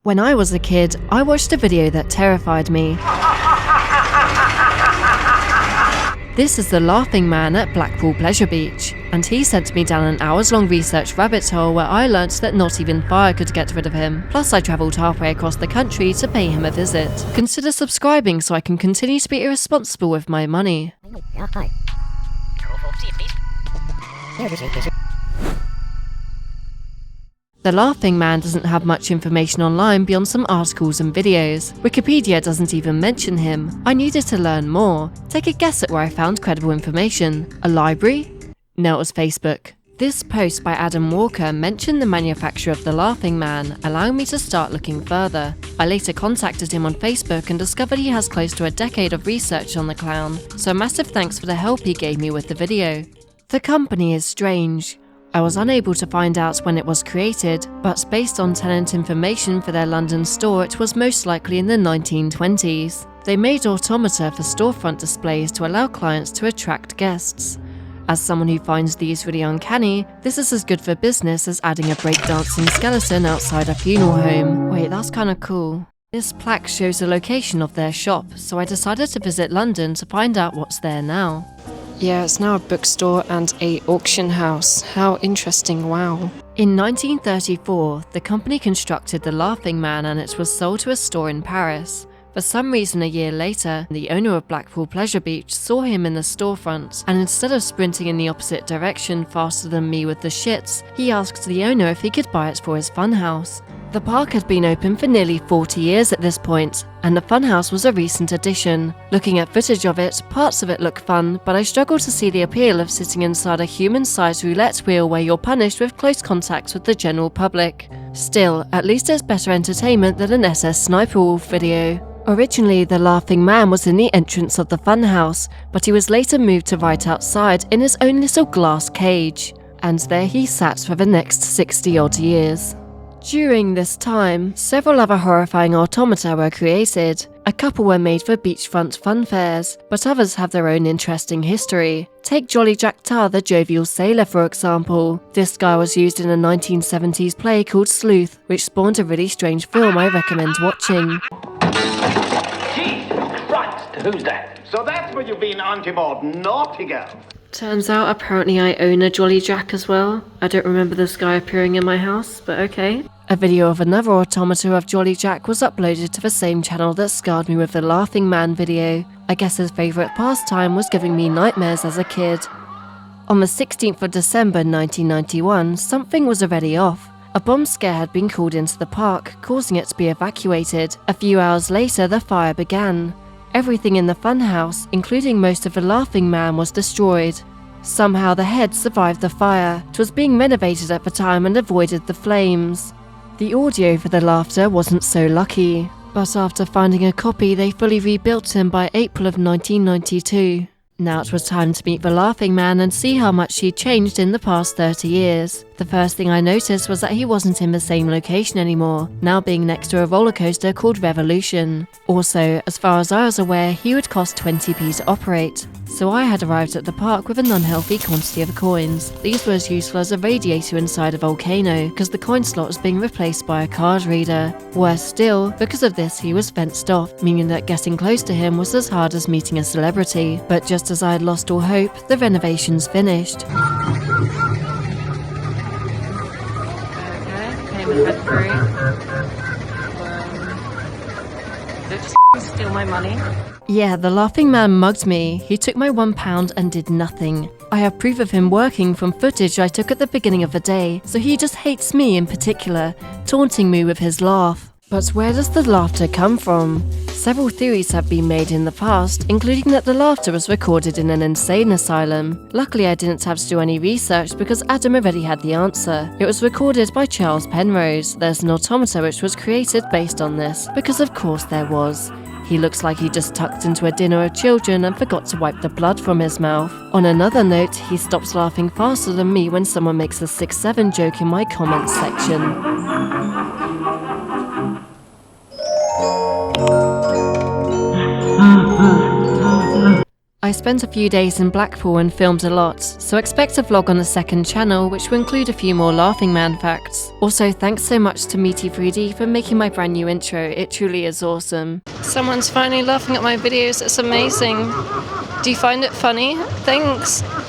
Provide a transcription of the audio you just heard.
When I was a kid, I watched a video that terrified me. This is the laughing man at Blackpool Pleasure Beach, and he sent me down an hours-long research rabbit hole where I learnt that not even fire could get rid of him. Plus I travelled halfway across the country to pay him a visit. Consider subscribing so I can continue to be irresponsible with my money. The Laughing Man doesn't have much information online beyond some articles and videos. Wikipedia doesn't even mention him. I needed to learn more. Take a guess at where I found credible information. A library? No, it was Facebook. This post by Adam Walker mentioned the manufacturer of the Laughing Man, allowing me to start looking further. I later contacted him on Facebook and discovered he has close to a decade of research on the clown, so massive thanks for the help he gave me with the video. The company is strange. I was unable to find out when it was created, but based on tenant information for their London store, it was most likely in the 1920s. They made Automata for storefront displays to allow clients to attract guests. As someone who finds these really uncanny, this is as good for business as adding a breakdancing skeleton outside a funeral home. Wait, that's kinda cool. This plaque shows the location of their shop, so I decided to visit London to find out what's there now. Yeah, it's now a bookstore and an auction house. How interesting, wow. In 1934, the company constructed the Laughing Man and it was sold to a store in Paris. For some reason a year later, the owner of Blackpool Pleasure Beach saw him in the storefront, and instead of sprinting in the opposite direction faster than me with the shits, he asked the owner if he could buy it for his funhouse. The park had been open for nearly 40 years at this point, and the funhouse was a recent addition. Looking at footage of it, parts of it look fun, but I struggle to see the appeal of sitting inside a human-sized roulette wheel where you're punished with close contacts with the general public. Still, at least it's better entertainment than an SS Sniper Wolf video. Originally, the Laughing Man was in the entrance of the funhouse, but he was later moved to right outside in his own little glass cage. And there he sat for the next 60-odd years. During this time, several other horrifying automata were created. A couple were made for beachfront fun fairs, but others have their own interesting history. Take Jolly Jack Tar the Jovial Sailor for example. This guy was used in a 1970s play called Sleuth, which spawned a really strange film I recommend watching. Jesus Christ, who's that? So that's what you've been on board, naughty girl. Turns out apparently I own a Jolly Jack as well. I don't remember this guy appearing in my house, but okay. A video of another automata of Jolly Jack was uploaded to the same channel that scarred me with the Laughing Man video. I guess his favourite pastime was giving me nightmares as a kid. On the 16th of December 1991, something was already off. A bomb scare had been called into the park, causing it to be evacuated. A few hours later, the fire began. Everything in the funhouse, including most of the Laughing Man, was destroyed. Somehow the head survived the fire. It was being renovated at the time and avoided the flames. The audio for the laughter wasn't so lucky, but after finding a copy they fully rebuilt him by April of 1992. Now it was time to meet the Laughing Man and see how much he'd changed in the past 30 years. The first thing I noticed was that he wasn't in the same location anymore, now being next to a roller coaster called Revolution. Also, as far as I was aware, he would cost 20p to operate. So I had arrived at the park with an unhealthy quantity of coins. These were as useful as a radiator inside a volcano, because the coin slot was being replaced by a card reader. Worse still, because of this he was fenced off, meaning that getting close to him was as hard as meeting a celebrity. But just as I had lost all hope, the renovations finished. Payment went through. Just steal my money. Yeah, the Laughing Man mugged me. He took my £1 and did nothing. I have proof of him working from footage I took at the beginning of the day, so he just hates me in particular, taunting me with his laugh. But where does the laughter come from? Several theories have been made in the past, including that the laughter was recorded in an insane asylum. Luckily I didn't have to do any research because Adam already had the answer. It was recorded by Charles Penrose. There's an automata which was created based on this, because of course there was. He looks like he just tucked into a dinner of children and forgot to wipe the blood from his mouth. On another note, he stops laughing faster than me when someone makes a 6'7" joke in my comments section. I I spent a few days in Blackpool and filmed a lot, so expect a vlog on the second channel which will include a few more Laughing Man facts. Also, thanks so much to Meaty3D for making my brand new intro, it truly is awesome. Someone's finally laughing at my videos, it's amazing. Do you find it funny? Thanks!